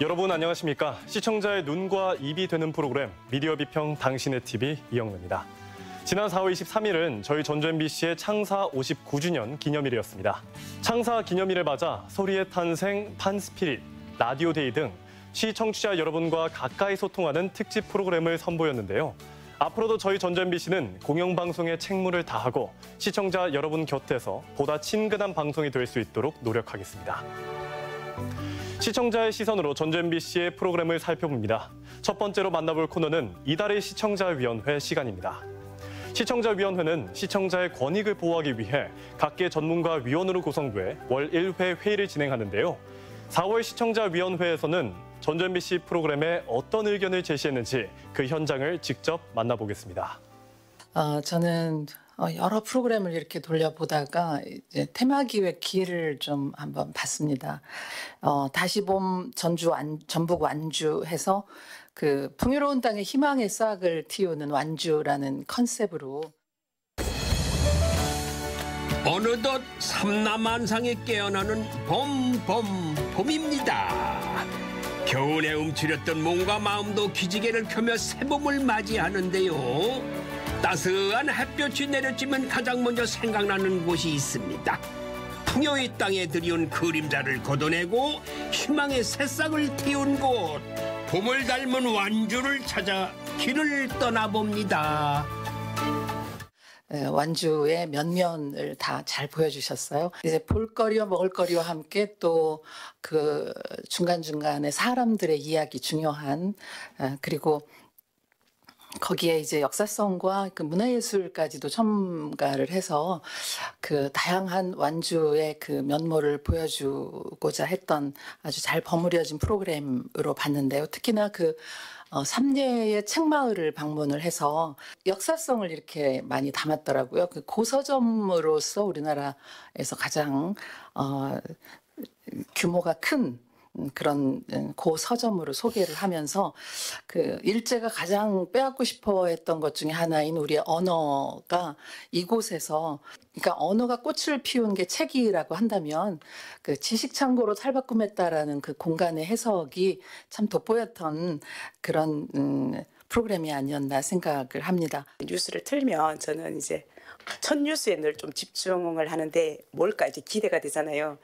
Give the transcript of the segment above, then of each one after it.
여러분 안녕하십니까? 시청자의 눈과 입이 되는 프로그램 미디어 비평 당신의 TV 이영래입니다. 지난 4월 23일은 저희 전주 MBC의 창사 59주년 기념일이었습니다. 창사 기념일을 맞아 소리의 탄생, 판스피릿, 라디오 데이 등 시청자 여러분과 가까이 소통하는 특집 프로그램을 선보였는데요. 앞으로도 저희 전주 MBC는 공영방송의 책무를 다하고 시청자 여러분 곁에서 보다 친근한 방송이 될 수 있도록 노력하겠습니다. 시청자의 시선으로 전주 MBC의 프로그램을 살펴봅니다. 첫 번째로 만나볼 코너는 이달의 시청자위원회 시간입니다. 시청자위원회는 시청자의 권익을 보호하기 위해 각계 전문가 위원으로 구성돼 월 1회 회의를 진행하는데요. 4월 시청자위원회에서는 전주 MBC 프로그램에 어떤 의견을 제시했는지 그 현장을 직접 만나보겠습니다. 저는 여러 프로그램을 이렇게 돌려보다가 이제 테마기획 기회를 좀 한번 봤습니다. 다시 봄 전북 완주해서 그 풍요로운 땅에 희망의 싹을 틔우는 완주라는 컨셉으로 어느덧 삼라만상에 깨어나는 봄입니다. 겨울에 움츠렸던 몸과 마음도 기지개를 펴며 새봄을 맞이하는데요. 따스한 햇볕이 내려지면 가장 먼저 생각나는 곳이 있습니다. 풍요의 땅에 들이온 그림자를 걷어내고 희망의 새싹을 틔운 곳. 봄을 닮은 완주를 찾아 길을 떠나봅니다. 완주의 면면을 다 잘 보여주셨어요. 이제 볼거리와 먹을거리와 함께 또 그 중간중간에 사람들의 이야기 중요한 그리고 거기에 이제 역사성과 그 문화예술까지도 첨가를 해서 그 다양한 완주의 그 면모를 보여주고자 했던 아주 잘 버무려진 프로그램으로 봤는데요. 특히나 그 삼례의 책마을을 방문을 해서 역사성을 이렇게 많이 담았더라고요. 그 고서점으로서 우리나라에서 가장 규모가 큰 그런 고서점으로 소개를 하면서 그 일제가 가장 빼앗고 싶어 했던 것 중에 하나인 우리의 언어가 이곳에서 그러니까 언어가 꽃을 피운 게 책이라고 한다면 그 지식창고로 탈바꿈했다라는 그 공간의 해석이 참 돋보였던 그런 프로그램이 아니었나 생각을 합니다. 뉴스를 틀면 저는 이제 첫 뉴스에 늘 좀 집중을 하는데 뭘까 이제 기대가 되잖아요.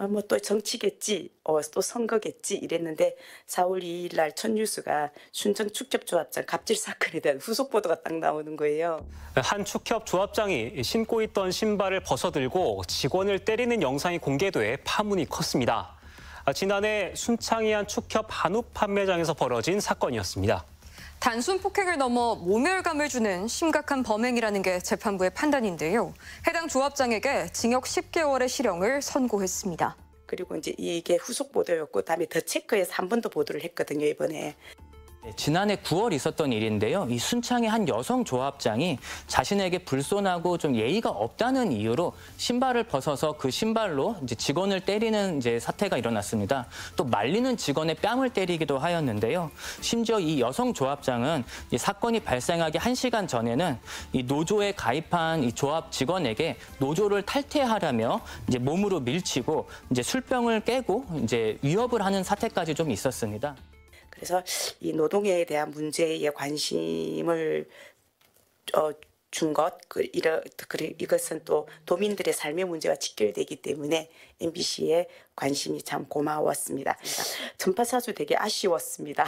뭐 또 정치겠지, 또 선거겠지 이랬는데 4월 2일 날 첫 뉴스가 순천 축협조합장 갑질 사건에 대한 후속 보도가 딱 나오는 거예요. 한 축협 조합장이 신고 있던 신발을 벗어들고 직원을 때리는 영상이 공개돼 파문이 컸습니다. 지난해 순창의 한 축협 한우 판매장에서 벌어진 사건이었습니다. 단순 폭행을 넘어 모멸감을 주는 심각한 범행이라는 게 재판부의 판단인데요. 해당 조합장에게 징역 10개월의 실형을 선고했습니다. 그리고 이제 이게 후속 보도였고 그다음에 더 체크해서 한 번 더 보도를 했거든요, 이번에. 지난해 9월 있었던 일인데요. 이 순창의 한 여성 조합장이 자신에게 불손하고 좀 예의가 없다는 이유로 신발을 벗어서 그 신발로 이제 직원을 때리는 이제 사태가 일어났습니다. 또 말리는 직원의 뺨을 때리기도 하였는데요. 심지어 이 여성 조합장은 이 사건이 발생하기 1시간 전에는 이 노조에 가입한 이 조합 직원에게 노조를 탈퇴하라며 이제 몸으로 밀치고 이제 술병을 깨고 이제 위협을 하는 사태까지 좀 있었습니다. 그래서 이 노동에 대한 문제에 관심을 준 것, 이것은 또 도민들의 삶의 문제와 직결되기 때문에 MBC의 관심이 참 고마웠습니다. 전파사주 되게 아쉬웠습니다.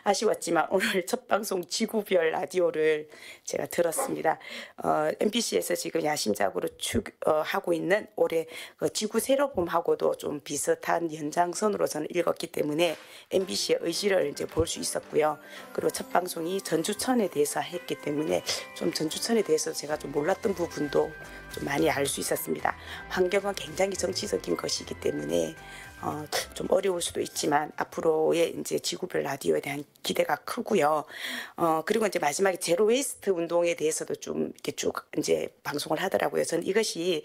아쉬웠지만 오늘 첫 방송 지구별 라디오를 제가 들었습니다. MBC에서 지금 야심작으로 하고 있는 올해 지구 세로봄하고도 좀 비슷한 연장선으로 저는 읽었기 때문에 MBC의 의지를 이제 볼 수 있었고요. 그리고 첫 방송이 전주천에 대해서 했기 때문에 좀 전주천에 대해서 제가 좀 몰랐던 부분도 좀 많이 알 수 있었습니다. 환경은 굉장히 정치적인 것이기 때문에 좀 어려울 수도 있지만 앞으로의 이제 지구별 라디오에 대한 기대가 크고요. 그리고 이제 마지막에 제로 웨이스트 운동에 대해서도 좀 이렇게 쭉 이제 방송을 하더라고요. 저는 이것이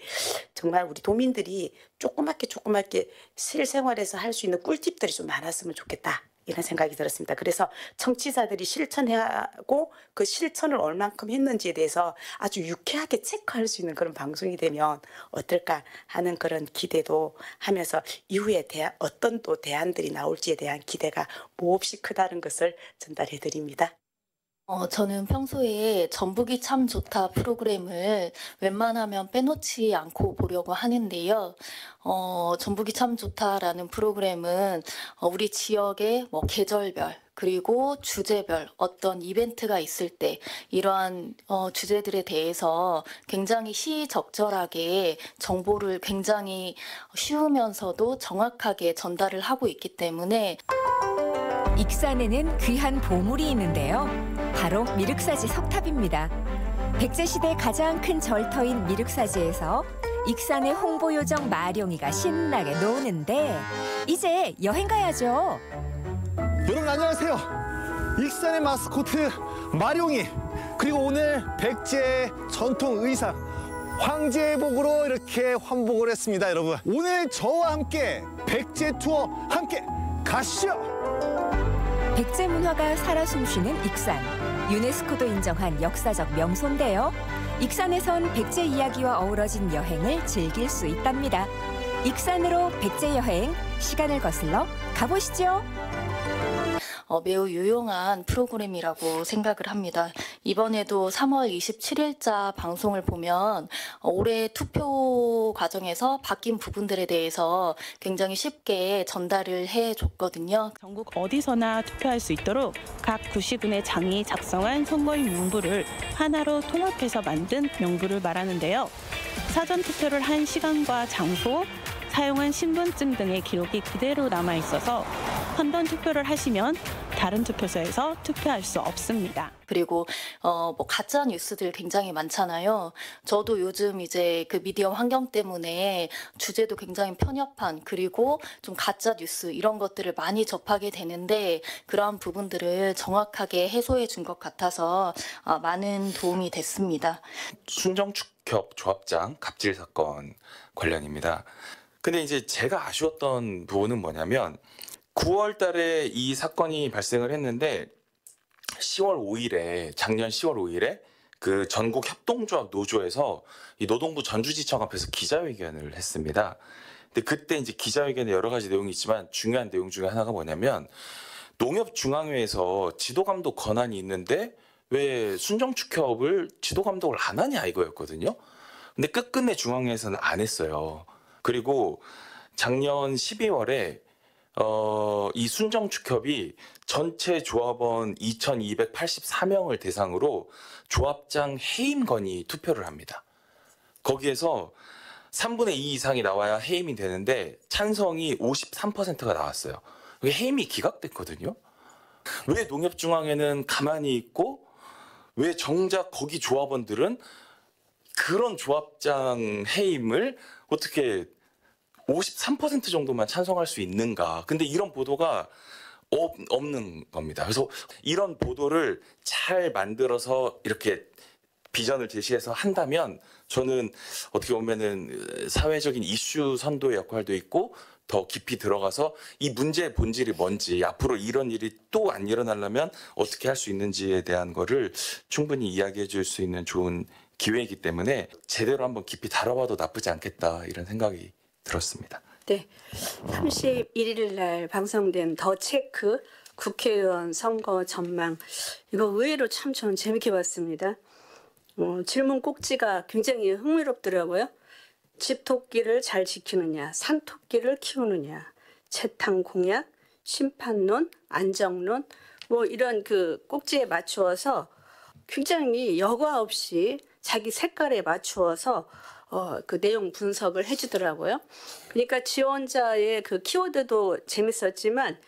정말 우리 도민들이 조그맣게 실생활에서 할 수 있는 꿀팁들이 좀 많았으면 좋겠다. 이런 생각이 들었습니다. 그래서 청취자들이 실천하고 그 실천을 얼만큼 했는지에 대해서 아주 유쾌하게 체크할 수 있는 그런 방송이 되면 어떨까 하는 그런 기대도 하면서 이후에 어떤 또 대안들이 나올지에 대한 기대가 몹시 크다는 것을 전달해 드립니다. 저는 평소에 전북이 참 좋다 프로그램을 웬만하면 빼놓지 않고 보려고 하는데요. 전북이 참 좋다라는 프로그램은 우리 지역의 계절별 그리고 주제별 어떤 이벤트가 있을 때 이러한 주제들에 대해서 굉장히 시의적절하게 정보를 굉장히 쉬우면서도 정확하게 전달을 하고 있기 때문에 익산에는 귀한 보물이 있는데요. 바로 미륵사지 석탑입니다. 백제시대 가장 큰 절터인 미륵사지에서 익산의 홍보요정 마룡이가 신나게 노는데 이제 여행 가야죠. 여러분 안녕하세요. 익산의 마스코트 마룡이 그리고 오늘 백제의 전통 의상 황제복으로 이렇게 환복을 했습니다. 여러분 오늘 저와 함께 백제 투어 함께 가시죠. 백제 문화가 살아 숨쉬는 익산. 유네스코도 인정한 역사적 명소인데요. 익산에선 백제 이야기와 어우러진 여행을 즐길 수 있답니다. 익산으로 백제 여행, 시간을 거슬러 가보시죠. 매우 유용한 프로그램이라고 생각을 합니다. 이번에도 3월 27일자 방송을 보면 올해 투표 과정에서 바뀐 부분들에 대해서 굉장히 쉽게 전달을 해줬거든요. 전국 어디서나 투표할 수 있도록 각 구시군의 장이 작성한 선거인 명부를 하나로 통합해서 만든 명부를 말하는데요. 사전 투표를 한 시간과 장소, 사용한 신분증 등의 기록이 그대로 남아있어서 한 번 투표를 하시면 다른 투표소에서 투표할 수 없습니다. 그리고 가짜 뉴스들 굉장히 많잖아요. 저도 요즘 이제 그 미디어 환경 때문에 주제도 굉장히 편협한 그리고 좀 가짜 뉴스 이런 것들을 많이 접하게 되는데 그러한 부분들을 정확하게 해소해 준 것 같아서 많은 도움이 됐습니다. 순정축협 조합장 갑질 사건 관련입니다. 근데 이제 제가 아쉬웠던 부분은 뭐냐면 9월 달에 이 사건이 발생을 했는데 10월 5일에 작년 10월 5일에 그 전국 협동조합 노조에서 이 노동부 전주지청 앞에서 기자회견을 했습니다. 근데 그때 이제 기자회견에 여러 가지 내용이 있지만 중요한 내용 중에 하나가 뭐냐면 농협중앙회에서 지도감독 권한이 있는데 왜 순정축협을 지도감독을 안 하냐 이거였거든요. 근데 끝끝내 중앙회에서는 안 했어요. 그리고 작년 12월에 이 순정축협이 전체 조합원 2,284명을 대상으로 조합장 해임 건의 투표를 합니다. 거기에서 3분의 2 이상이 나와야 해임이 되는데 찬성이 53%가 나왔어요. 해임이 기각됐거든요. 왜 농협중앙회는 가만히 있고 왜 정작 거기 조합원들은 그런 조합장 해임을 어떻게 53% 정도만 찬성할 수 있는가. 근데 이런 보도가 없는 겁니다. 그래서 이런 보도를 잘 만들어서 이렇게 비전을 제시해서 한다면 저는 어떻게 보면은 사회적인 이슈 선도의 역할도 있고 더 깊이 들어가서 이 문제의 본질이 뭔지 앞으로 이런 일이 또 안 일어나려면 어떻게 할 수 있는지에 대한 거를 충분히 이야기해 줄 수 있는 좋은 기회이기 때문에 제대로 한번 깊이 다뤄봐도 나쁘지 않겠다 이런 생각이 들었습니다. 네, 31일 날 방송된 더 체크 국회의원 선거 전망 이거 의외로 참 저는 재밌게 봤습니다. 질문 꼭지가 굉장히 흥미롭더라고요. 집토끼를 잘 지키느냐, 산토끼를 키우느냐, 채탕 공약, 심판론, 안정론 뭐 이런 그 꼭지에 맞추어서 굉장히 여과 없이 자기 색깔에 맞추어서 그 내용 분석을 해주더라고요. 그러니까 지원자의 그 키워드도 재밌었지만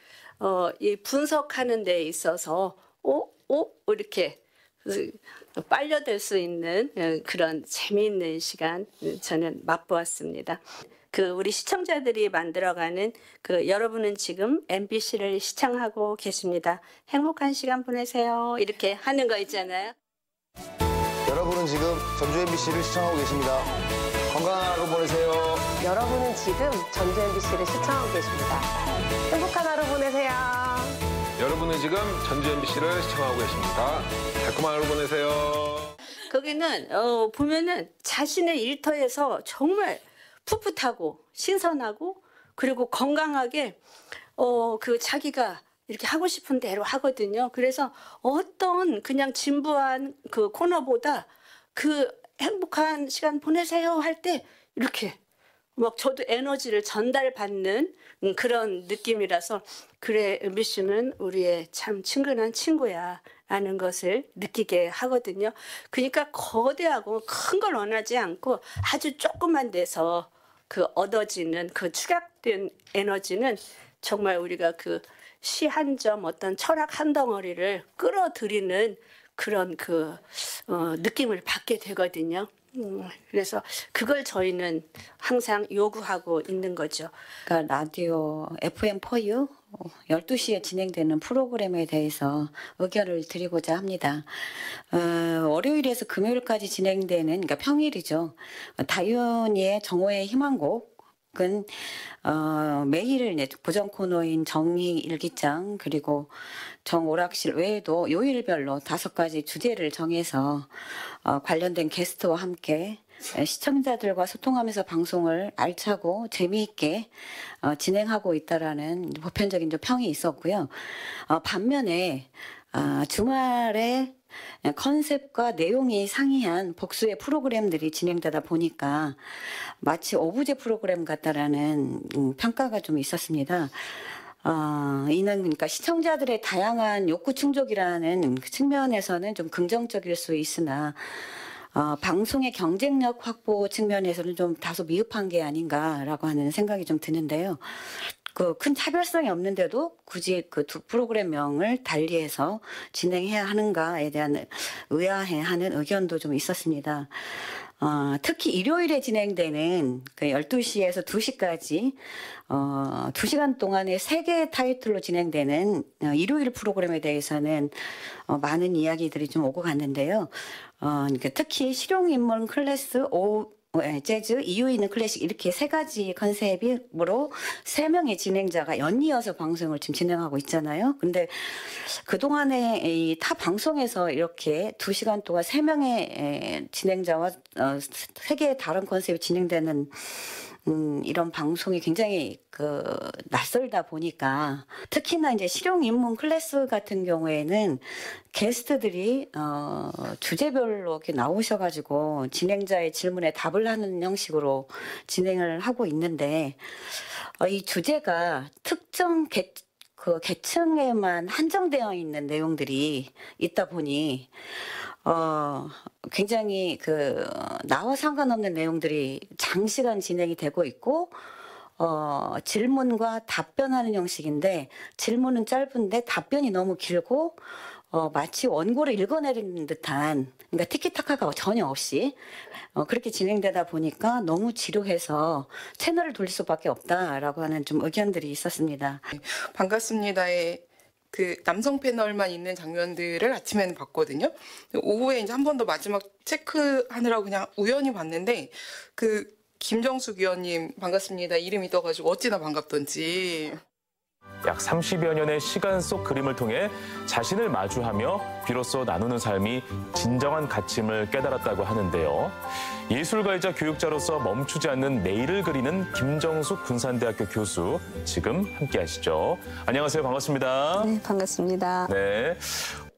이 분석하는 데 있어서 이렇게 빨려들 수 있는 그런 재미있는 시간 저는 맛보았습니다. 그 우리 시청자들이 만들어가는 그 여러분은 지금 MBC를 시청하고 계십니다. 행복한 시간 보내세요. 이렇게 하는 거 있잖아요. 여러분은 지금 전주 MBC를 시청하고 계십니다. 건강한 하루 보내세요. 여러분은 지금 전주 MBC를 시청하고 계십니다. 행복한 하루 보내세요. 여러분은 지금 전주 MBC를 시청하고 계십니다. 달콤한 하루 보내세요. 거기는 보면은 자신의 일터에서 정말 풋풋하고 신선하고 그리고 건강하게 그 자기가 이렇게 하고 싶은 대로 하거든요. 그래서 어떤 그냥 진부한 그 코너보다 그 행복한 시간 보내세요 할 때 이렇게 막 저도 에너지를 전달받는 그런 느낌이라서 그래 MBC는 우리의 참 친근한 친구야 라는 것을 느끼게 하거든요. 그러니까 거대하고 큰 걸 원하지 않고 아주 조그만 데서 그 얻어지는 그 축약된 에너지는 정말 우리가 그 시 한 점 어떤 철학 한 덩어리를 끌어들이는 그런 그 느낌을 받게 되거든요. 그래서 그걸 저희는 항상 요구하고 있는 거죠. 그러니까 라디오 FM4U 12시에 진행되는 프로그램에 대해서 의견을 드리고자 합니다. 월요일에서 금요일까지 진행되는, 그러니까 평일이죠. 다윤이의 정오의 희망곡 은 매일 고정 코너인 정의 일기장 그리고 정오락실 외에도 요일별로 5가지 주제를 정해서 관련된 게스트와 함께 시청자들과 소통하면서 방송을 알차고 재미있게 진행하고 있다라는 보편적인 좀 평이 있었고요. 반면에 주말에 컨셉과 내용이 상이한 복수의 프로그램들이 진행되다 보니까 마치 오부제 프로그램 같다라는 평가가 좀 있었습니다. 이는 그러니까 시청자들의 다양한 욕구 충족이라는 측면에서는 좀 긍정적일 수 있으나 방송의 경쟁력 확보 측면에서는 좀 다소 미흡한 게 아닌가라고 하는 생각이 좀 드는데요. 그 큰 차별성이 없는데도 굳이 그 두 프로그램명을 달리해서 진행해야 하는가에 대한 의아해하는 의견도 좀 있었습니다. 특히 일요일에 진행되는 그 12시에서 2시까지 2시간 동안에 3개의 타이틀로 진행되는 일요일 프로그램에 대해서는 많은 이야기들이 좀 오고 갔는데요. 그러니까 특히 실용인문 클래스 재즈, 이유 있는 클래식 이렇게 3가지 컨셉으로 3명의 진행자가 연이어서 방송을 지금 진행하고 있잖아요. 근데 그동안에 이 타 방송에서 이렇게 2시간 동안 3명의 진행자와 3개의 다른 컨셉이 진행되는 이런 방송이 굉장히 낯설다 보니까 특히나 이제 실용 인문 클래스 같은 경우에는 게스트들이 주제별로 이렇게 나오셔가지고 진행자의 질문에 답을 하는 형식으로 진행을 하고 있는데 이 주제가 특정 계층에만 한정되어 있는 내용들이 있다 보니 굉장히 나와 상관없는 내용들이 장시간 진행이 되고 있고 질문과 답변하는 형식인데 질문은 짧은데 답변이 너무 길고 마치 원고를 읽어내리는 듯한, 그러니까 티키타카가 전혀 없이 그렇게 진행되다 보니까 너무 지루해서 채널을 돌릴 수밖에 없다라고 하는 좀 의견들이 있었습니다. 반갑습니다의 그 남성 패널만 있는 장면들을 아침에는 봤거든요. 오후에 이제 한 번 더 마지막 체크하느라고 그냥 우연히 봤는데 그 김정숙 위원님 반갑습니다 이름이 떠가지고 어찌나 반갑던지. 약 30여 년의 시간 속 그림을 통해 자신을 마주하며 비로소 나누는 삶이 진정한 가침을 깨달았다고 하는데요. 예술가이자 교육자로서 멈추지 않는 내일을 그리는 김정숙 군산대학교 교수 지금 함께 하시죠. 안녕하세요. 반갑습니다. 네, 반갑습니다. 네.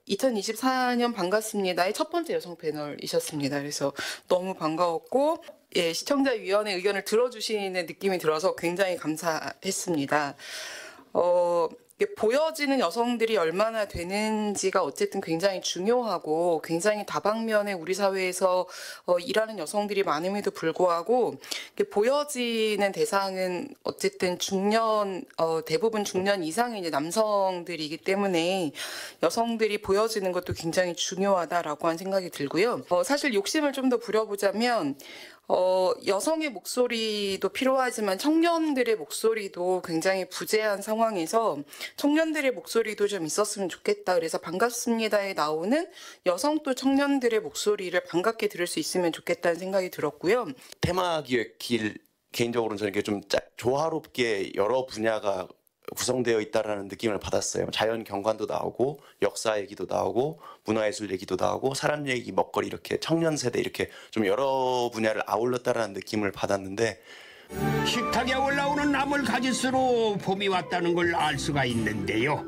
2024년 반갑습니다의 첫 번째 여성 패널이셨습니다. 그래서 너무 반가웠고 시청자위원회 의견을 들어주시는 느낌이 들어서 굉장히 감사했습니다. 보여지는 여성들이 얼마나 되는지가 어쨌든 굉장히 중요하고 굉장히 다방면에 우리 사회에서 일하는 여성들이 많음에도 불구하고 보여지는 대상은 어쨌든 대부분 중년 이상의 이제 남성들이기 때문에 여성들이 보여지는 것도 굉장히 중요하다라고 한 생각이 들고요. 사실 욕심을 좀 더 부려보자면 여성의 목소리도 필요하지만 청년들의 목소리도 굉장히 부재한 상황에서 청년들의 목소리도 좀 있었으면 좋겠다. 그래서 반갑습니다에 나오는 여성 또 청년들의 목소리를 반갑게 들을 수 있으면 좋겠다는 생각이 들었고요. 테마 기획 길 개인적으로는 저는 이게 좀 조화롭게 여러 분야가 구성되어 있다라는 느낌을 받았어요. 자연 경관도 나오고 역사 얘기도 나오고 문화예술 얘기도 나오고 사람 얘기, 먹거리 이렇게 청년 세대 이렇게 좀 여러 분야를 아울렀다라는 느낌을 받았는데 식탁에 올라오는 나물 가짓수로 봄이 왔다는 걸 알 수가 있는데요.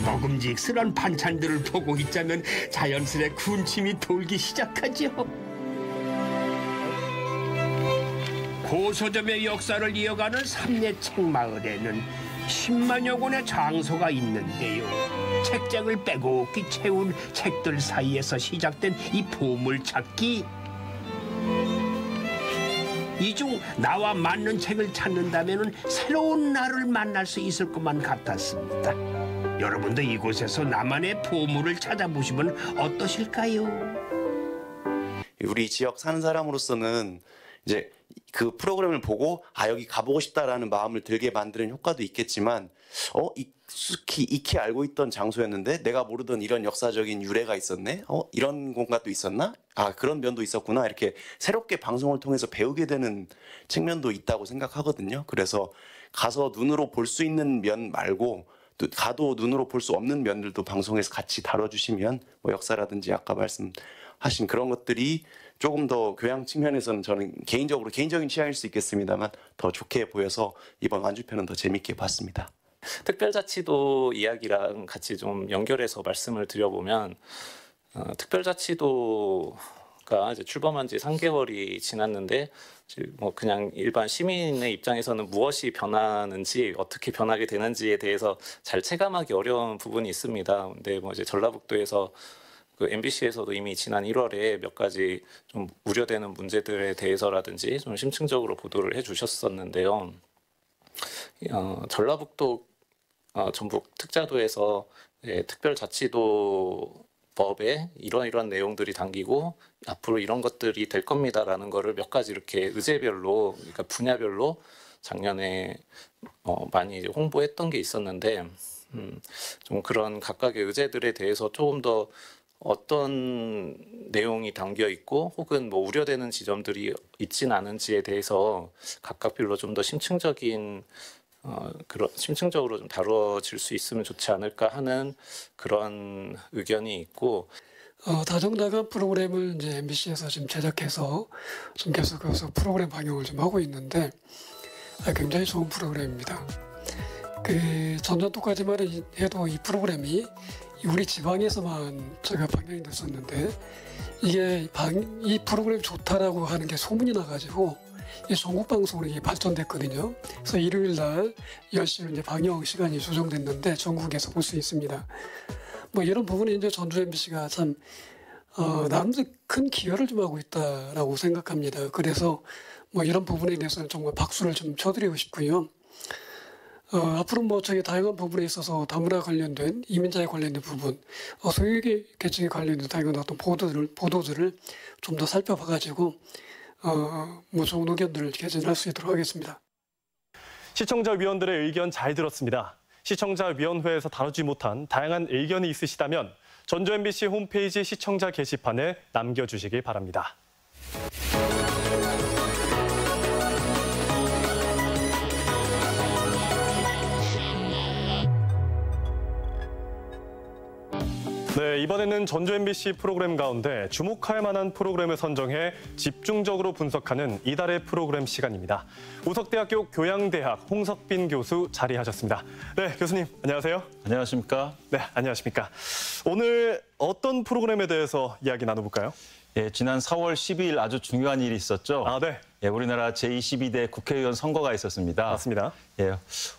먹음직스런 반찬들을 보고 있자면 자연스레 군침이 돌기 시작하죠. 고서점의 역사를 이어가는 삼례책마을에는 10만여 권의 장소가 있는데요. 책장을 빼곡히 채운 책들 사이에서 시작된 이 보물찾기. 이 중 나와 맞는 책을 찾는다면 새로운 나를 만날 수 있을 것만 같았습니다. 여러분도 이곳에서 나만의 보물을 찾아보시면 어떠실까요? 우리 지역 사는 사람으로서는 이제 그 프로그램을 보고 여기 가보고 싶다라는 마음을 들게 만드는 효과도 있겠지만 익히 알고 있던 장소였는데 내가 모르던 이런 역사적인 유래가 있었네? 이런 공간도 있었나? 그런 면도 있었구나. 이렇게 새롭게 방송을 통해서 배우게 되는 측면도 있다고 생각하거든요. 그래서 가서 눈으로 볼 수 있는 면 말고 또 가도 눈으로 볼 수 없는 면들도 방송에서 같이 다뤄주시면 뭐 역사라든지 아까 말씀하신 그런 것들이 조금 더 교양 측면에서는 저는 개인적인 취향일 수 있겠습니다만 더 좋게 보여서 이번 완주편은 더 재밌게 봤습니다. 특별자치도 이야기랑 같이 좀 연결해서 말씀을 드려보면 특별자치도가 이제 출범한 지 3개월이 지났는데 뭐 그냥 일반 시민의 입장에서는 무엇이 변하는지 어떻게 변하게 되는지에 대해서 잘 체감하기 어려운 부분이 있습니다. 근데 뭐 이제 전라북도에서 그 MBC에서도 이미 지난 1월에 몇 가지 좀 우려되는 문제들에 대해서라든지 좀 심층적으로 보도를 해주셨었는데요. 전라북도 전북 특자도에서 특별자치도법에 이런 내용들이 담기고 앞으로 이런 것들이 될 겁니다라는 거를 몇 가지 이렇게 의제별로, 그러니까 분야별로 작년에 많이 이제 홍보했던 게 있었는데 좀 그런 각각의 의제들에 대해서 조금 더 어떤 내용이 담겨 있고 혹은 뭐 우려되는 지점들이 있진 않은지에 대해서 각각별로 좀 더 심층적으로 좀 다뤄질 수 있으면 좋지 않을까 하는 그런 의견이 있고 다정다감 프로그램을 이제 MBC에서 지금 제작해서 좀 계속해서 프로그램 방영을 좀 하고 있는데 굉장히 좋은 프로그램입니다. 그 전년도까지만 해도 이 프로그램이 우리 지방에서만 제가 방영이 됐었는데 이게 이 프로그램 좋다라고 하는 게 소문이 나가지고 전국 방송으로 이게 발전됐거든요. 그래서 일요일 날 10시로 이제 방영 시간이 조정됐는데 전국에서 볼 수 있습니다. 뭐 이런 부분에 이제 전주 MBC가 참 나름대로 큰 기여를 좀 하고 있다라고 생각합니다. 그래서 뭐 이런 부분에 대해서는 정말 박수를 좀 쳐드리고 싶고요. 앞으로 뭐 저희 다양한 부분에 있어서 다문화 관련된 이민자에 관련된 부분, 소외계층에 관련된 다양한 어떤 보도들을 좀 더 살펴봐가지고 뭐 좋은 의견들을 개진할 수 있도록 하겠습니다. 시청자 위원들의 의견 잘 들었습니다. 시청자 위원회에서 다루지 못한 다양한 의견이 있으시다면 전주 MBC 홈페이지 시청자 게시판에 남겨주시기 바랍니다. 네, 이번에는 전주 MBC 프로그램 가운데 주목할 만한 프로그램을 선정해 집중적으로 분석하는 이달의 프로그램 시간입니다. 우석대학교 교양대학 홍석빈 교수 자리하셨습니다. 네, 교수님 안녕하세요. 안녕하십니까? 네, 안녕하십니까? 오늘 어떤 프로그램에 대해서 이야기 나눠볼까요? 예, 지난 4월 12일 아주 중요한 일이 있었죠. 네. 예, 우리나라 제22대 국회의원 선거가 있었습니다. 맞습니다. 예,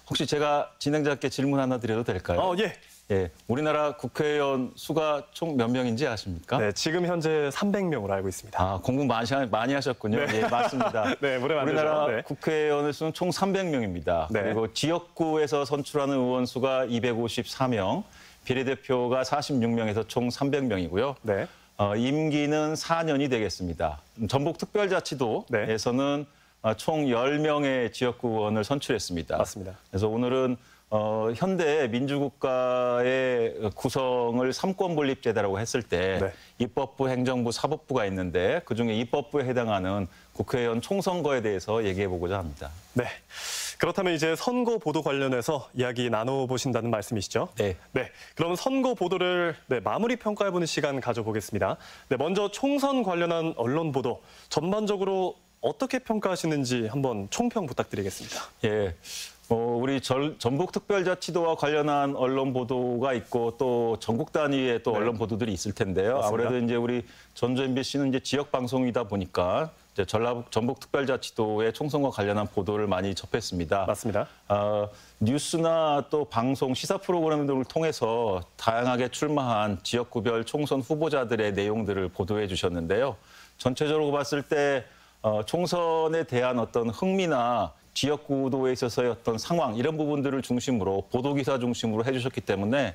혹시 제가 진행자께 질문 하나 드려도 될까요? 예. 예, 우리나라 국회의원 수가 총 몇 명인지 아십니까? 네, 지금 현재 300명으로 알고 있습니다. 공부 많이 하셨군요. 네. 예, 맞습니다. 네, 우리나라 네. 국회의원의 수는 총 300명입니다. 네. 그리고 지역구에서 선출하는 의원 수가 254명, 비례대표가 46명에서 총 300명이고요. 네. 임기는 4년이 되겠습니다. 전북특별자치도에서는 총 10명의 지역구 의원을 선출했습니다. 맞습니다. 그래서 오늘은 현대 민주국가의 구성을 삼권분립제다라고 했을 때 네. 입법부, 행정부, 사법부가 있는데 그중에 입법부에 해당하는 국회의원 총선거에 대해서 얘기해 보고자 합니다. 네. 그렇다면 이제 선거 보도 관련해서 이야기 나눠보신다는 말씀이시죠? 네. 네. 그럼 선거 보도를 마무리 평가해보는 시간 가져보겠습니다. 네, 먼저 총선 관련한 언론 보도 전반적으로 어떻게 평가하시는지 한번 총평 부탁드리겠습니다. 예. 우리 전북특별자치도와 관련한 언론 보도가 있고 또 전국 단위의 또 언론 보도들이 있을 텐데요. 맞습니다. 아무래도 이제 우리 전주 MBC는 이제 지역 방송이다 보니까 이제 전북특별자치도의 총선과 관련한 보도를 많이 접했습니다. 맞습니다. 뉴스나 또 방송, 시사 프로그램 등을 통해서 다양하게 출마한 지역구별 총선 후보자들의 내용들을 보도해 주셨는데요. 전체적으로 봤을 때 총선에 대한 어떤 흥미나 지역구도에 있어서의 어떤 상황 이런 부분들을 중심으로 보도기사 중심으로 해주셨기 때문에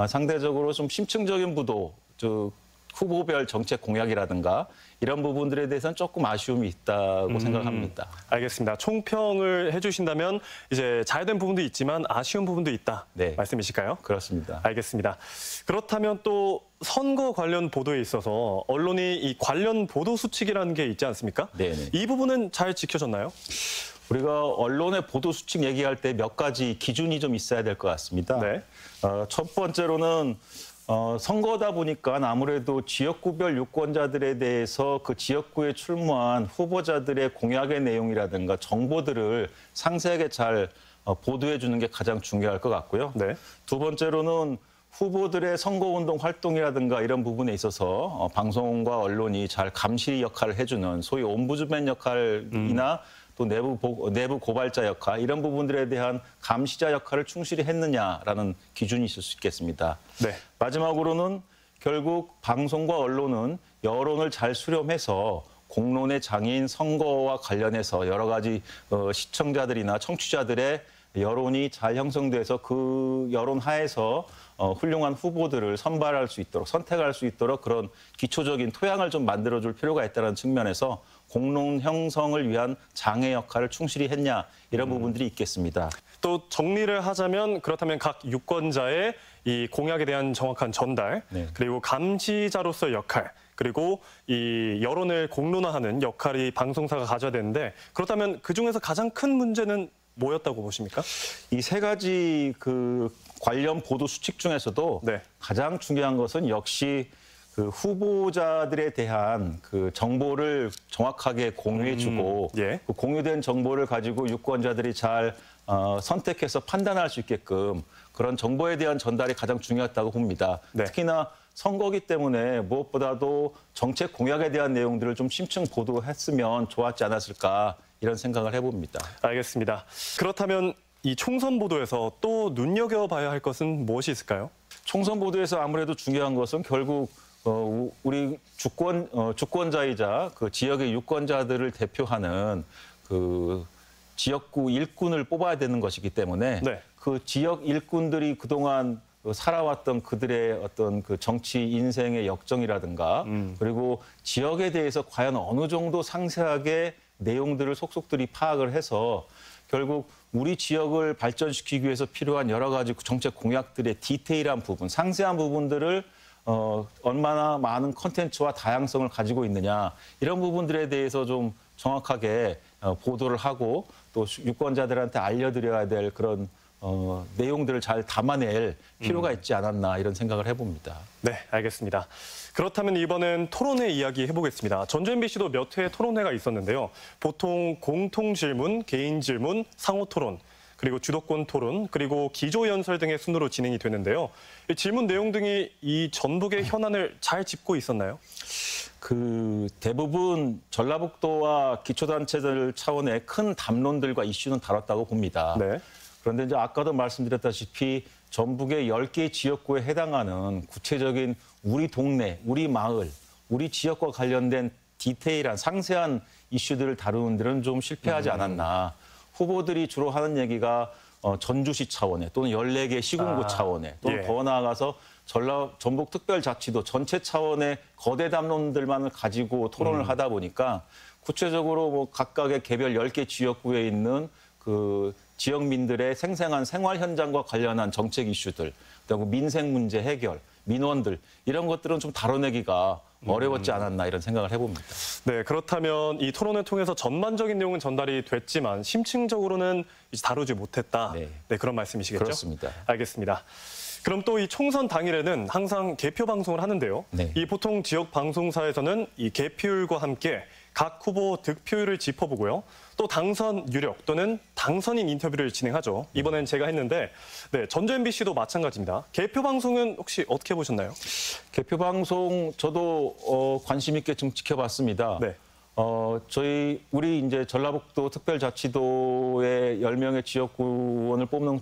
상대적으로 좀 심층적인 보도, 즉 후보별 정책 공약이라든가 이런 부분들에 대해서는 조금 아쉬움이 있다고 생각합니다. 알겠습니다. 총평을 해주신다면 이제 잘된 부분도 있지만 아쉬운 부분도 있다 말씀이실까요? 그렇습니다. 알겠습니다. 그렇다면 또 선거 관련 보도에 있어서 언론이 이 관련 보도 수칙이라는 게 있지 않습니까? 네네. 이 부분은 잘 지켜졌나요? 우리가 언론의 보도 수칙 얘기할 때 몇 가지 기준이 좀 있어야 될 것 같습니다. 네. 첫 번째로는 선거다 보니까 아무래도 지역구별 유권자들에 대해서 그 지역구에 출마한 후보자들의 공약의 내용이라든가 정보들을 상세하게 잘 보도해 주는 게 가장 중요할 것 같고요. 네. 두 번째로는 후보들의 선거운동 활동이라든가 이런 부분에 있어서 방송과 언론이 잘 감시 역할을 해주는 소위 옴부즈맨 역할이나 또 내부 고발자 역할 이런 부분들에 대한 감시자 역할을 충실히 했느냐라는 기준이 있을 수 있겠습니다. 네. 마지막으로는 결국 방송과 언론은 여론을 잘 수렴해서 공론의 장인 선거와 관련해서 여러 가지 시청자들이나 청취자들의 여론이 잘 형성돼서 그 여론 하에서 훌륭한 후보들을 선발할 수 있도록 선택할 수 있도록 그런 기초적인 토양을 좀 만들어줄 필요가 있다는 측면에서 공론 형성을 위한 장애 역할을 충실히 했냐 이런 부분들이 있겠습니다. 또 정리를 하자면 그렇다면 각 유권자의 이 공약에 대한 정확한 전달 그리고 감시자로서의 역할 그리고 이 여론을 공론화하는 역할이 방송사가 가져야 되는데 그렇다면 그중에서 가장 큰 문제는 뭐였다고 보십니까? 이 세 가지 그 관련 보도 수칙 중에서도 가장 중요한 것은 역시 그 후보자들에 대한 그 정보를 정확하게 공유해주고 그 공유된 정보를 가지고 유권자들이 잘 선택해서 판단할 수 있게끔 그런 정보에 대한 전달이 가장 중요했다고 봅니다. 특히나 선거기 때문에 무엇보다도 정책 공약에 대한 내용들을 좀 심층 보도했으면 좋았지 않았을까 이런 생각을 해봅니다. 알겠습니다. 그렇다면 이 총선 보도에서 또 눈여겨봐야 할 것은 무엇이 있을까요? 총선 보도에서 아무래도 중요한 것은 결국 우리 주권자이자 그 지역의 유권자들을 대표하는 그 지역구 일꾼을 뽑아야 되는 것이기 때문에 그 지역 일꾼들이 그동안 살아왔던 그들의 어떤 그 정치 인생의 역정이라든가 그리고 지역에 대해서 과연 어느 정도 상세하게 내용들을 속속들이 파악을 해서 결국 우리 지역을 발전시키기 위해서 필요한 여러 가지 정책 공약들의 디테일한 부분, 상세한 부분들을 얼마나 많은 컨텐츠와 다양성을 가지고 있느냐 이런 부분들에 대해서 좀 정확하게 보도를 하고 또 유권자들한테 알려드려야 될 그런 내용들을 잘 담아낼 필요가 있지 않았나 이런 생각을 해봅니다. 네, 알겠습니다. 그렇다면 이번엔 토론회 이야기 해보겠습니다. 전주 MBC도 몇 회 토론회가 있었는데요. 보통 공통 질문, 개인 질문, 상호 토론, 그리고 주도권 토론, 그리고 기조연설 등의 순으로 진행이 되는데요. 이 질문 내용 등이 이 전북의 현안을 잘 짚고 있었나요? 그 대부분 전라북도와 기초단체들 차원의 큰 담론들과 이슈는 다뤘다고 봅니다. 그런데 이제 아까도 말씀드렸다시피 전북의 10개 지역구에 해당하는 구체적인 우리 동네, 우리 마을, 우리 지역과 관련된 디테일한 상세한 이슈들을 다루는 데는 좀 실패하지 않았나. 후보들이 주로 하는 얘기가 전주시 차원에 또는 14개 시군구 차원에 또는 더 나아가서 전북특별자치도 전체 차원의 거대 담론들만을 가지고 토론을 하다 보니까 구체적으로 뭐 각각의 개별 10개 지역구에 있는 그 지역민들의 생생한 생활 현장과 관련한 정책 이슈들, 그리고 민생 문제 해결, 민원들 이런 것들은 좀 다뤄내기가 어려웠지 않았나 이런 생각을 해봅니다. 네, 그렇다면 이 토론을 통해서 전반적인 내용은 전달이 됐지만 심층적으로는 이제 다루지 못했다. 네, 그런 말씀이시겠죠? 그렇습니다. 알겠습니다. 그럼 또 이 총선 당일에는 항상 개표 방송을 하는데요. 이 보통 지역 방송사에서는 이 개표율과 함께 각 후보 득표율을 짚어보고요. 또 당선 유력 또는 당선인 인터뷰를 진행하죠. 이번엔 제가 했는데 전주 MBC도 마찬가지입니다. 개표 방송은 혹시 어떻게 보셨나요? 개표 방송 저도 관심 있게 좀 지켜봤습니다. 우리 이제 전라북도 특별자치도의 10명의 지역구원을 뽑는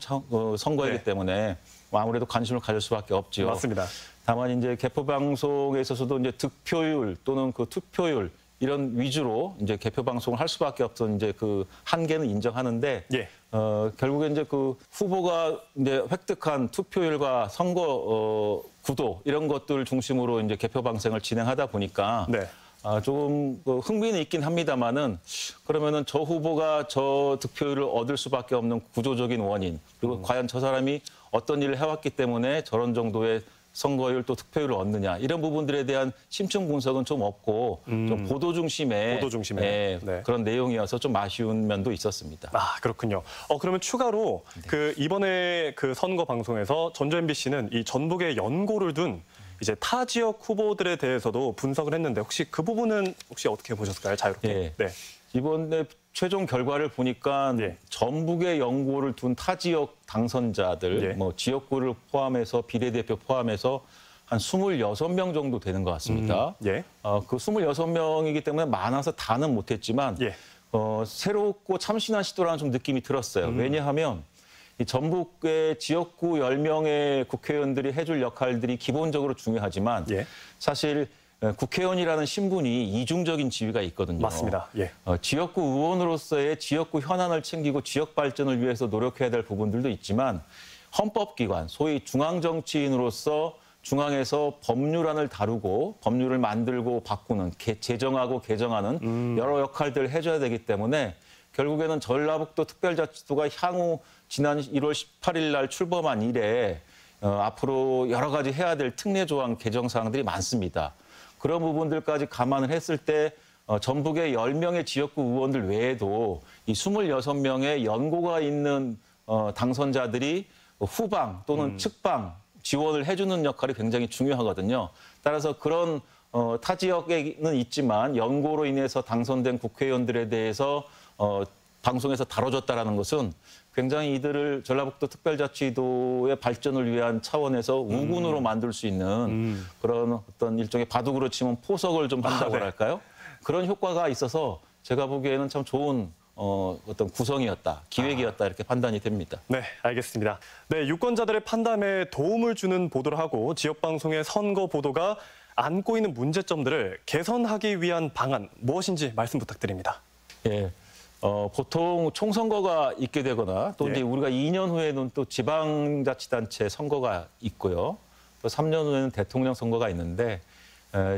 선거이기 때문에 아무래도 관심을 가질 수밖에 없지요. 맞습니다. 다만 이제 개표 방송에 있어서도 이제 득표율 또는 그 투표율 이런 위주로 이제 개표 방송을 할 수밖에 없던 이제 그 한계는 인정하는데 결국에 이제 그 후보가 이제 획득한 투표율과 선거 구도 이런 것들 중심으로 이제 개표 방송을 진행하다 보니까 조금 흥미는 있긴 합니다만은 그러면은 저 후보가 저 득표율을 얻을 수밖에 없는 구조적인 원인 그리고 과연 저 사람이 어떤 일을 해왔기 때문에 저런 정도의 선거율 또 득표율을 얻느냐 이런 부분들에 대한 심층 분석은 좀 없고 좀 보도 중심의 그런 내용이어서 좀 아쉬운 면도 있었습니다. 아 그렇군요. 그러면 추가로 그 이번에 그 선거 방송에서 전주 MBC는 이 전북에 연고를 둔 이제 타 지역 후보들에 대해서도 분석을 했는데 혹시 그 부분은 혹시 어떻게 보셨을까요? 자유롭게. 이번에 최종 결과를 보니까 전북에 연고를 둔 타 지역 당선자들, 뭐 지역구를 포함해서 비례대표 포함해서 한 26명 정도 되는 것 같습니다. 그 26명이기 때문에 많아서 다는 못했지만 새롭고 참신한 시도라는 좀 느낌이 들었어요. 왜냐하면 이 전북의 지역구 10명의 국회의원들이 해줄 역할들이 기본적으로 중요하지만 사실 국회의원이라는 신분이 이중적인 지위가 있거든요. 맞습니다. 지역구 의원으로서의 지역구 현안을 챙기고 지역 발전을 위해서 노력해야 될 부분들도 있지만 헌법기관, 소위 중앙정치인으로서 중앙에서 법률안을 다루고 법률을 만들고 바꾸는, 제정하고 개정하는 여러 역할들을 해줘야 되기 때문에 결국에는 전라북도 특별자치도가 향후 지난 1월 18일 날 출범한 이래 앞으로 여러 가지 해야 될 특례 조항 개정 사항들이 많습니다. 그런 부분들까지 감안을 했을 때 전북의 10명의 지역구 의원들 외에도 이 26명의 연고가 있는 당선자들이 후방 또는 측방 지원을 해주는 역할이 굉장히 중요하거든요. 따라서 그런 타 지역에는 있지만 연고로 인해서 당선된 국회의원들에 대해서 방송에서 다뤄졌다는 것은 굉장히 이들을 전라북도 특별자치도의 발전을 위한 차원에서 우군으로 만들 수 있는 그런 어떤 일종의 바둑으로 치면 포석을 좀 한다고 할까요? 그런 효과가 있어서 제가 보기에는 참 좋은 어떤 구성이었다, 기획이었다 이렇게 판단이 됩니다. 네, 알겠습니다. 네, 유권자들의 판단에 도움을 주는 보도를 하고 지역방송의 선거 보도가 안고 있는 문제점들을 개선하기 위한 방안 무엇인지 말씀 부탁드립니다. 보통 총선거가 있게 되거나 또 이제 우리가 2년 후에는 또 지방자치단체 선거가 있고요. 또 3년 후에는 대통령 선거가 있는데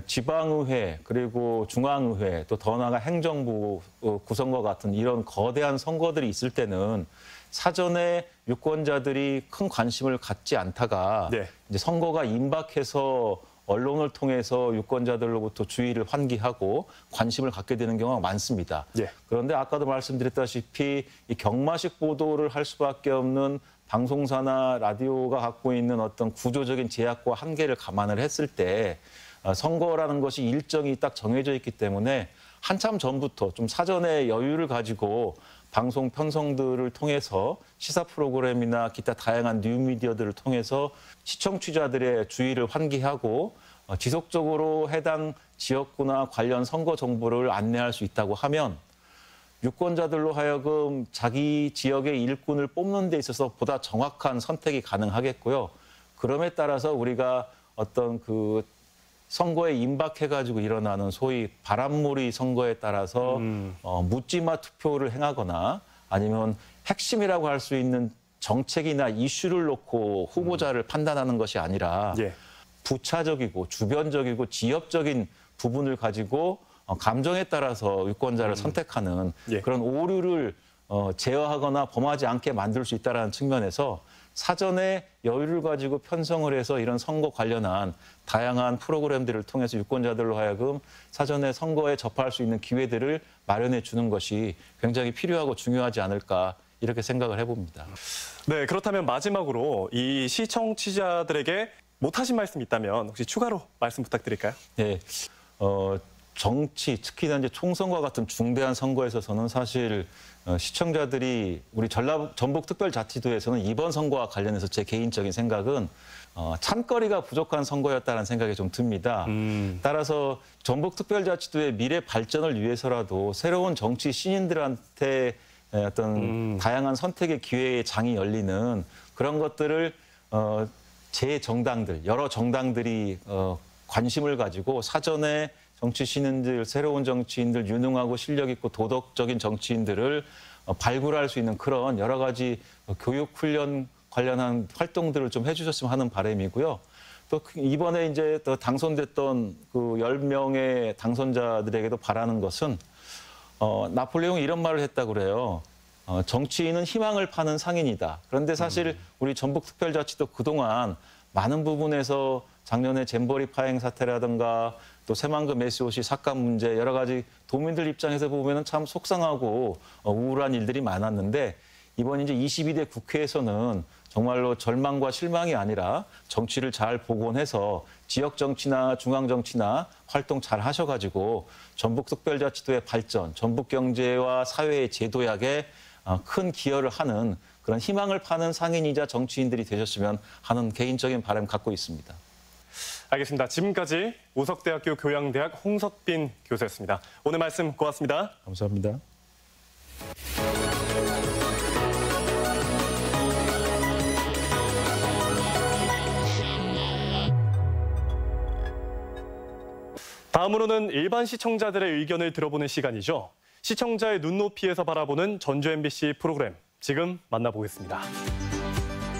지방의회 그리고 중앙의회 또 더 나아가 행정부 구선거 같은 이런 거대한 선거들이 있을 때는 사전에 유권자들이 큰 관심을 갖지 않다가 이제 선거가 임박해서 언론을 통해서 유권자들로부터 주의를 환기하고 관심을 갖게 되는 경우가 많습니다. 그런데 아까도 말씀드렸다시피 이 경마식 보도를 할 수밖에 없는 방송사나 라디오가 갖고 있는 어떤 구조적인 제약과 한계를 감안을 했을 때 선거라는 것이 일정이 딱 정해져 있기 때문에 한참 전부터 좀 사전에 여유를 가지고 방송 편성들을 통해서 시사 프로그램이나 기타 다양한 뉴미디어들을 통해서 시청 취자들의 주의를 환기하고 지속적으로 해당 지역구나 관련 선거 정보를 안내할 수 있다고 하면 유권자들로 하여금 자기 지역의 일꾼을 뽑는 데 있어서 보다 정확한 선택이 가능하겠고요. 그럼에 따라서 우리가 어떤 그 선거에 임박해가지고 일어나는 소위 바람몰이 선거에 따라서 묻지마 투표를 행하거나 아니면 핵심이라고 할 수 있는 정책이나 이슈를 놓고 후보자를 판단하는 것이 아니라 부차적이고 주변적이고 지역적인 부분을 가지고 감정에 따라서 유권자를 선택하는 그런 오류를 제어하거나 범하지 않게 만들 수 있다는 측면에서 사전에 여유를 가지고 편성을 해서 이런 선거 관련한 다양한 프로그램들을 통해서 유권자들로 하여금 사전에 선거에 접할 수 있는 기회들을 마련해 주는 것이 굉장히 필요하고 중요하지 않을까 이렇게 생각을 해봅니다. 네, 그렇다면 마지막으로 이 시청자들에게 못하신 말씀이 있다면 혹시 추가로 말씀 부탁드릴까요? 네, 정치, 특히나 이제 총선과 같은 중대한 선거에 있어서는 사실 시청자들이 우리 전북특별자치도에서는 이번 선거와 관련해서 제 개인적인 생각은 참거리가 부족한 선거였다는 생각이 좀 듭니다. 따라서 전북특별자치도의 미래 발전을 위해서라도 새로운 정치 신인들한테 어떤 다양한 선택의 기회의 장이 열리는 그런 것들을 제 정당들, 여러 정당들이 관심을 가지고 사전에 정치 신인들, 새로운 정치인들, 유능하고 실력 있고 도덕적인 정치인들을 발굴할 수 있는 그런 여러 가지 교육 훈련 관련한 활동들을 좀 해주셨으면 하는 바람이고요. 또 이번에 이제 또 당선됐던 그 10명의 당선자들에게도 바라는 것은 나폴레옹이 이런 말을 했다고 그래요. 정치인은 희망을 파는 상인이다. 그런데 사실 우리 전북특별자치도 그동안 많은 부분에서 작년에 잼버리 파행 사태라든가 또 새만금 SOC 삭감 문제 여러 가지 도민들 입장에서 보면 참 속상하고 우울한 일들이 많았는데 이번 이제 22대 국회에서는 정말로 절망과 실망이 아니라 정치를 잘 복원해서 지역 정치나 중앙 정치나 활동 잘 하셔가지고 전북특별자치도의 발전, 전북 경제와 사회의 제도약에 큰 기여를 하는 그런 희망을 파는 상인이자 정치인들이 되셨으면 하는 개인적인 바람 갖고 있습니다. 알겠습니다. 지금까지 우석대학교 교양대학 홍석빈 교수였습니다. 오늘 말씀 고맙습니다. 감사합니다. 다음으로는 일반 시청자들의 의견을 들어보는 시간이죠. 시청자의 눈높이에서 바라보는 전주 MBC 프로그램, 지금 만나보겠습니다.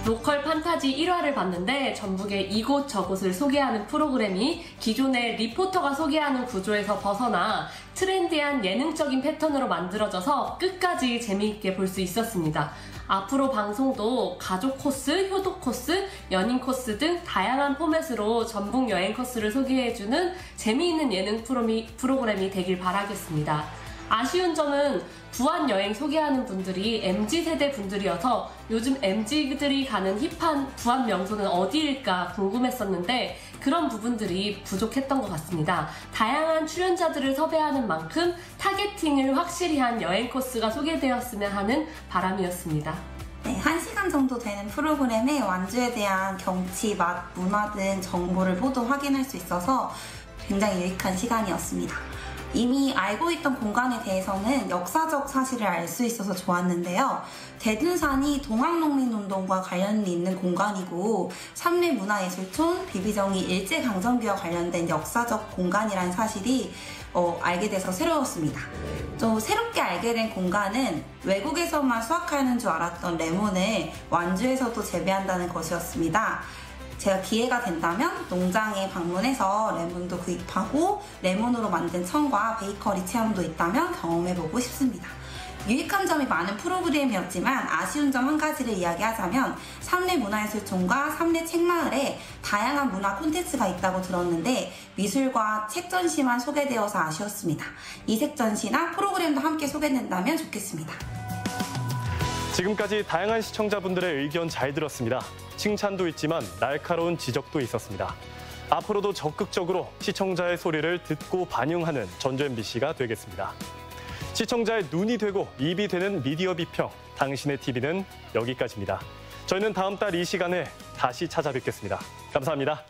로컬 판타지 1화를 봤는데 전북의 이곳 저곳을 소개하는 프로그램이 기존의 리포터가 소개하는 구조에서 벗어나 트렌디한 예능적인 패턴으로 만들어져서 끝까지 재미있게 볼 수 있었습니다. 앞으로 방송도 가족 코스, 효도 코스, 연인 코스 등 다양한 포맷으로 전북 여행 코스를 소개해주는 재미있는 예능 프로그램이 되길 바라겠습니다. 아쉬운 점은 부안 여행 소개하는 분들이 MZ세대 분들이어서 요즘 MZ들이 가는 힙한 부안 명소는 어디일까 궁금했었는데 그런 부분들이 부족했던 것 같습니다. 다양한 출연자들을 섭외하는 만큼 타겟팅을 확실히 한 여행 코스가 소개되었으면 하는 바람이었습니다. 네, 1시간 정도 되는 프로그램에 완주에 대한 경치, 맛, 문화 등 정보를 모두 확인할 수 있어서 굉장히 유익한 시간이었습니다. 이미 알고 있던 공간에 대해서는 역사적 사실을 알 수 있어서 좋았는데요. 대둔산이 동학농민운동과 관련이 있는 공간이고 삼례문화예술촌, 비비정이 일제강점기와 관련된 역사적 공간이라는 사실이 알게 돼서 새로웠습니다. 또 새롭게 알게 된 공간은 외국에서만 수확하는 줄 알았던 레몬을 완주에서도 재배한다는 것이었습니다. 제가 기회가 된다면 농장에 방문해서 레몬도 구입하고 레몬으로 만든 청과 베이커리 체험도 있다면 경험해보고 싶습니다. 유익한 점이 많은 프로그램이었지만 아쉬운 점 한 가지를 이야기하자면 삼례문화예술촌과 삼례책마을에 다양한 문화 콘텐츠가 있다고 들었는데 미술과 책 전시만 소개되어서 아쉬웠습니다. 이색 전시나 프로그램도 함께 소개된다면 좋겠습니다. 지금까지 다양한 시청자분들의 의견 잘 들었습니다. 칭찬도 있지만 날카로운 지적도 있었습니다. 앞으로도 적극적으로 시청자의 소리를 듣고 반영하는 전주 MBC가 되겠습니다. 시청자의 눈이 되고 입이 되는 미디어 비평, 당신의 TV는 여기까지입니다. 저희는 다음 달 이 시간에 다시 찾아뵙겠습니다. 감사합니다.